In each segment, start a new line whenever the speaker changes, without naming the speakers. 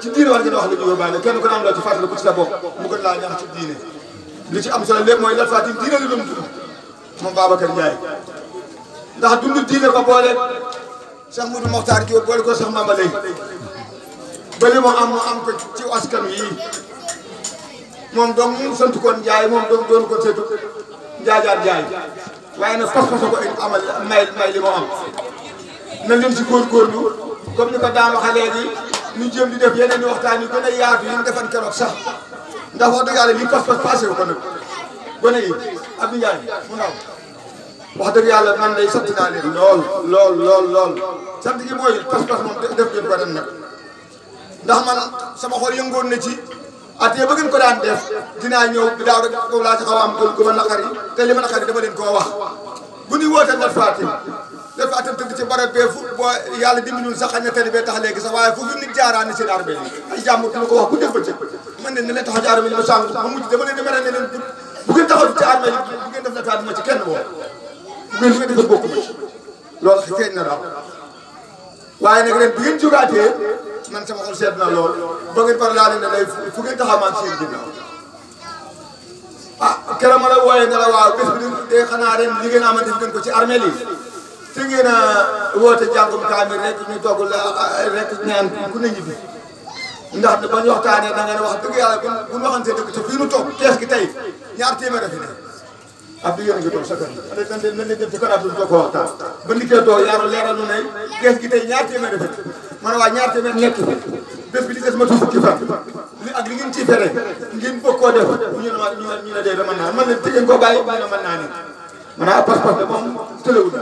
ci diine war ngeen wax la ñu yóbbaale kenn ku ne am loo ci fàttali ku ci sa bopp mu gën laa ñaax ci diine li ci am solo lépp mooy Lat Fatim diine la doon dund moom Babacar Ndiaye ndax dund diine ko boole Cheikh Moudou Mokhtar Diop boole ko Cheikh Mamba Lay ba li mu am ko ci askan wi moom doom sant ko Ndiaye moom doom doon ko seetu Njaajaar Ndiaye waaye nag pas-pas ko amal may li mu am na leen si góorgóorlu comme ni ko daan waxee léegi ñu jéem di def yeneen i waxtaan yu gën a yaatu yi ñu defan keroog sax ndax wax dëgg yàlla lii pas-pas passé wu ko nag gone yi Abdou Ndiaye mu ndaw wax dëgg yàlla man day sant naa leen lool sant gi mooy pas-pas moom def ngeen ko ren nag ndax man sama xol yëngoon na ci at yii ba ngeen ko daan def dinaa ñëw bi daaw rek foofu laa ci xaw a am gu ma naqari te li ma naqari dama leen koo wax bu ñuy wootee Lat Fatim tëgg ci barab bee fu boo yàlla dimbalul sax xañ na tali bee tax léegi sax waaye foofu nit jaaraani seen armée yi ay jàmbur dina ko wax bu def ba cëg man ne leen taxaw ci armée yi ma sàng ma mujj dama leen di mere ne leen bu ngeen taxaw ci armée yi bu ngeen def Lat Fatim ma ci kenn woo bu ngeen defal bokku ma ci loolu feeñ na daal waaye nag ren bu ngeen jógaatee man sama xol seet na lool ba ngeen pare laa leen ne lay fu ngeen taxaw maan seen ginnaaw keroog ma la wooyee ne la waaw bés bi de xanaa ren li ngeen amante ngeen ko ci armée yi te ngeen a woote jàngum kaamil rek ñu togg la rek ñaan ku ne ñibbi ndax ba ñu waxtaanee da ngeen wax dëgg yàlla bu ñu waxantee dëgg te fii nu toog kees gi tey ñaar téeméer a fi ne ab di yéen a ngi toog sa kër nan leen dem ci kër Abdou ko waxtaan ba ndikkee toog yaaru leeral nu ne kees gi tey ñaar téeméer a fi ma ne waa ñaar téeméer nekk bés bi di des ma tuuf fukki fan li ak li ngeen ciy fere ngeen bëgg koo def ñu ne dee da mën naa man leen te ngeen koo bàyyi ñu ne mën naa ne maanaam pas-pas de moom tëlewul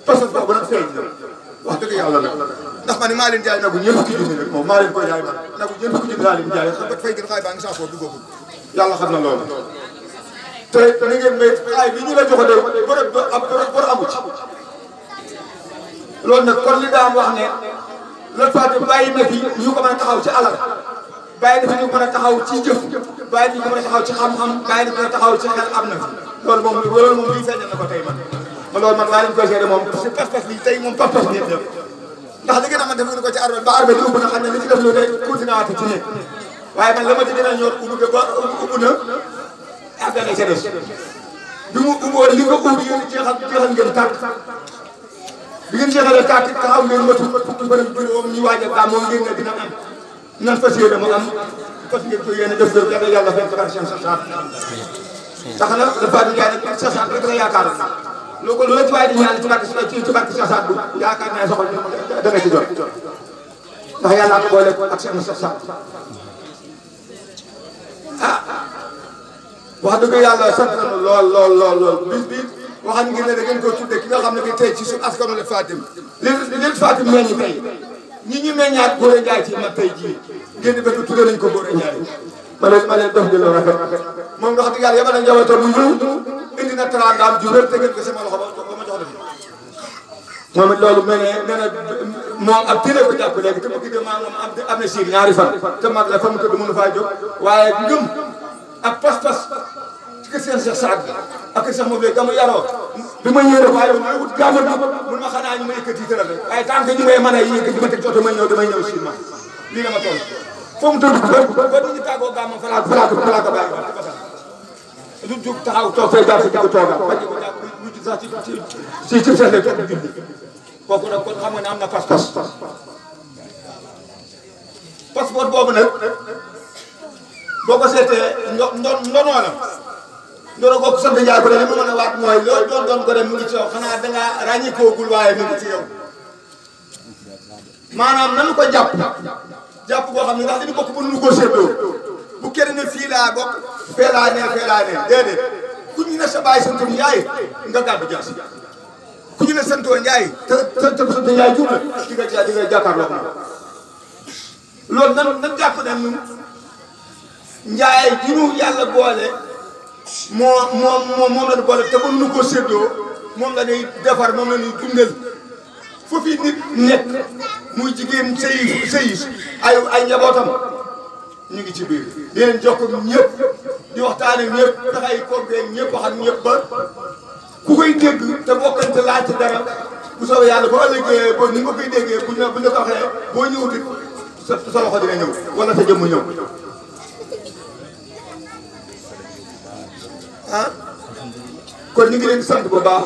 parce que boobu nag feeñ na wax dëgg yàlla nag ndax man maa leen jaay nagu ñeent fukki junni rek moom maa leen koy jaay man nagu ñeent fukki junni laa leen jaay xam nga fay gën xaay baa ngi saafoo duggagul yàlla xam na loolu te ni ngeen may xaay bi ñu la joxe de bor amu ci loolu nag kon li daan wax ne Lat Fatim bàyyi na fi ñu ko mën a taxaw ci alal bàyyi na fi ñu ko mën a taxaw ci jëf bàyyi na ñu ko mën a taxaw ci xam-xam bàyyi na ko mën a taxaw ci xel am na fi loolu moom lii feeñal na ko tey man ma loolu man maa leen koy seede moom parce que pas-pas bi tey moom pas-pas ngeen def ndax li ngeen xamante ne ko ci armée ba armée di ubbi na xam ne li ci def lu ne continué waat ci nekk waaye man la ma ci gën a ñor ubbi ba ubbi na àggale ca des bi mu ubboon li ko ubbi yéen jeexal ngeen tàkk bi ngeen jeexalee tàkk taxaw ngeen matu fukki fan ak juróom ñu waaj a gaa moom ngeen ne dina am nan fas yéene mu am fas ngeen ko yéene def def yàlla fekk ko seen saxaat tax na dafa di jaay nag saxaat rek la yaakaaroon lu la ci waay di ñaan ci barke saxaat bu yaakaar naa soxal da nga ci jot ndax yàlla ko boole ak seen saxaat wax dëgg yàlla sant nañu lool bis bi waxan ngeen ne da ngeen ko tudde ki nga xam ne que tey ci suñu askanu Lat Fatim li Fatim meññ tey ñi ñu meññaat Gora Ndiaye ci mag tey jii ngeen di bëgg tudde nañ ko Gora Ndiaye ma leen def di lu rafet moom nga xam ne yàlla yabal na njabootam mu ñëw indi na teraangaam ju wér te ngeen ko sama loxo ba ma jox la moom it loolu mel ne nee na moom ab télé ko jàpp léegi te bëgg de maa moom am na siir ñaari fan te mag la fa mu tëdd mënu faa jóg waaye ngëm ak pas-pas ci kër seen Cheikh Saad bi ak kër Cheikh moom léegi gamu yaroo bi ma ñëwee rek waaye may wut gàmmu bi mun ma xanaa ñu ma yëkkati tëral rek waaye tant que ñu may mën a yëkkati ma teg cooto may ñëw damay ñëw si ma lii la ma toll foo mu tëdd ba nit ñi tàggoo gàmmu falaa ko bàyyi wax du jug taxaw toog fay jàpp ci ko toogal bañ ko jàpp mujj sax ci Cheikh lay toog julli kooku nag kon xam nga ne am na pas-pas passeport boobu nag boo ko seetee ndonoo la ndoro ko sant Ndiaye ko de li ma mën a waat mooy loolu doon ko dem mu ngi ci yow xanaa dangaa ràññikoogul waaye mu ngi ci yow maanaam nanu ko jàpp boo xam ne ndax dañu bokk mënuñu koo séddoo bu kenn ne fii laa bokk fee laa ne déedéet ku ñu ne sa baay sant Ndiaye nga gàddu jaasi ku ñu ne santoo Ndiaye te sant Ndiaye jur la di nga jàkkaarloo na loolu nan jàpp ne ñun Ndiaye ji ñu yàlla boole moom la ñu boole te mënuñu koo séddoo moom la ñuy defar moom la ñuy dundal foofu nit nekk muy jigéen sëyi ay njabootam ñu ngi ci biir di leen jox ko ñëpp di waxtaan ak ñëpp dafay koggee ñëpp wax ak ñëpp ba ku koy dégg te bokkante laaj ci dara bu soobee yàlla boo ëllëgee boo ni nga koy déggee buñ la ko waxee boo ñëwutit sa loxo dina ñëw wala sa jëmm ñëw ah kon ñu ngi leen di sant bu baax